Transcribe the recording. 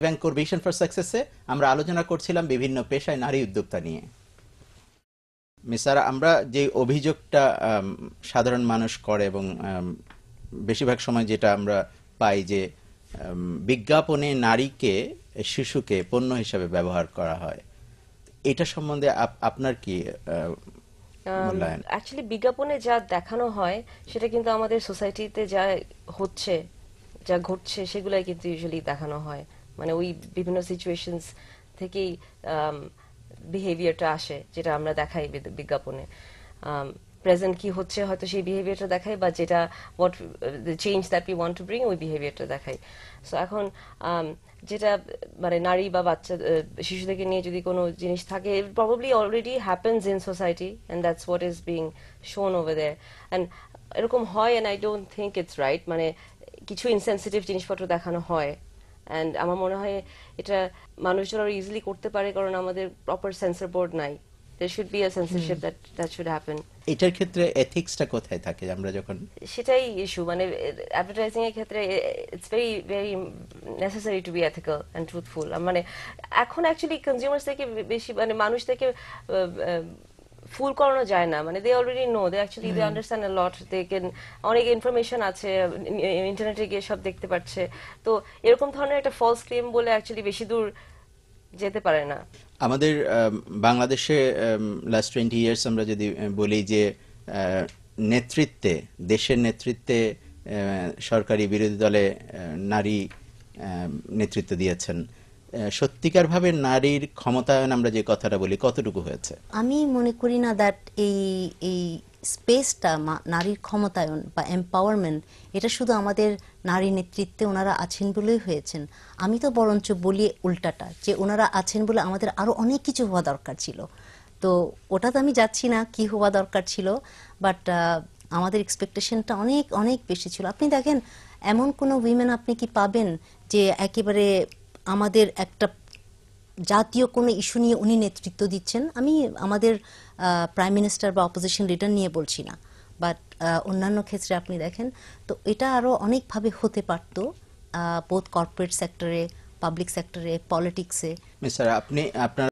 Bank vision for সাকসেসে আমরা আলোচনা করছিলাম বিভিন্ন পেশায় নারী উদ্যোক্তা নিয়ে। মিস্টার, আমরা যে অভিযোগটা সাধারণ মানুষ করে এবং বেশিরভাগ সময় যেটা আমরা পাই যে বিজ্ঞাপনে নারীকে, শিশুকে পণ্য হিসাবে ব্যবহার করা হয়, এটা সম্বন্ধে আপনার কি মূল্যায়ন? অ্যাকচুয়ালি বিজ্ঞাপনে যা দেখানো হয় সেটা কিন্তু আমাদের সোসাইটিতে যা হচ্ছে, যা ঘটছে সেগুলাই কিন্তু ইউজুয়ালি দেখানো হয়। মানে ওই বিভিন্ন সিচুয়েশনস থেকেই বিহেভিয়ারটা আসে যেটা আমরা দেখাই বিজ্ঞাপনে। প্রেজেন্ট কি হচ্ছে হয়তো সেই বিহেভিয়ারটা দেখাই, বা যেটা what the change that we want to bring ওই বিহেভিয়ারটা দেখাই। সো এখন যেটা মানে নারী বা বাচ্চা শিশুদেরকে নিয়ে যদি কোনো জিনিস থাকে, it probably already happens in society and that's what is being shown over there. And এরকম হয়, and I don't think it's right. মানে কিছু ইনসেনসিটিভ জিনিসপত্র দেখানো হয়, অ্যান্ড আমার মনে হয় এটা মানুষজন আরো ইজিলি করতে পারে কারণ আমাদের প্রপার সেন্সর বোর্ড নাই। There should be a censorship that should happen. এটার ক্ষেত্রে এথিক্সটা কোথায় থাকে? আমরা যখন সেটাই ইস্যু, মানে অ্যাডভার্টাইজিং এর ক্ষেত্রে it's very very necessary to be ethical and truthful. মানে এখন অ্যাকচুয়ালি কনজিউমার্স থেকে বেশি, মানে মানুষ থেকে ফুল করানো যায় না। মানে they already know, they actually they understand a lot, they can, অনেক ইনফরমেশন আছে, ইন্টারনেটে গিয়ে সব দেখতে পাচ্ছে। তো এরকম ধরনের একটা ফলস ক্লেম বলে অ্যাকচুয়ালি বেশি দূর যেতে পারে না। আমাদের বাংলাদেশে লাস্ট 20 ইয়ার্স আমরা যদি বলি যে নেতৃত্বে, দেশের নেতৃত্বে সরকারি বিরোধী দলে নারী নেতৃত্ব দিয়েছেন, সত্যিকারভাবে নারীর ক্ষমতায়ন আমরা যে কথাটা বলি কতটুকু হয়েছে? আমি মনে করি না দ্যাট এই এই স্পেসটা নারীর ক্ষমতায়ন বা এম্পাওয়ারমেন্ট এটা শুধু আমাদের নারী নেতৃত্বে ওনারা আছেন বলেই হয়েছেন। আমি তো বরঞ্চ বলি উল্টাটা, যে ওনারা আছেন বলে আমাদের আরো অনেক কিছু হওয়া দরকার ছিল। তো ওটা তো আমি যাচ্ছি না কি হওয়া দরকার ছিল, বাট আমাদের এক্সপেকটেশনটা অনেক অনেক বেশি ছিল। আপনি দেখেন এমন কোনো উইমেন আপনি কি পাবেন যে একেবারে আমাদের একটা জাতীয় কোনো ইস্যু নিয়ে উনি নেতৃত্ব দিচ্ছেন? আমি আমাদের প্রাইম মিনিস্টার বা অপোজিশন লিডার নিয়ে বলছি না, বাট অন্যান্য ক্ষেত্রে আপনি দেখেন তো এটা আরো অনেকভাবে হতে পারতো, বোথ কর্পোরেট সেক্টরে, পাবলিক সেক্টরে, পলিটিক্সে। মিস্টার, আপনি আপনার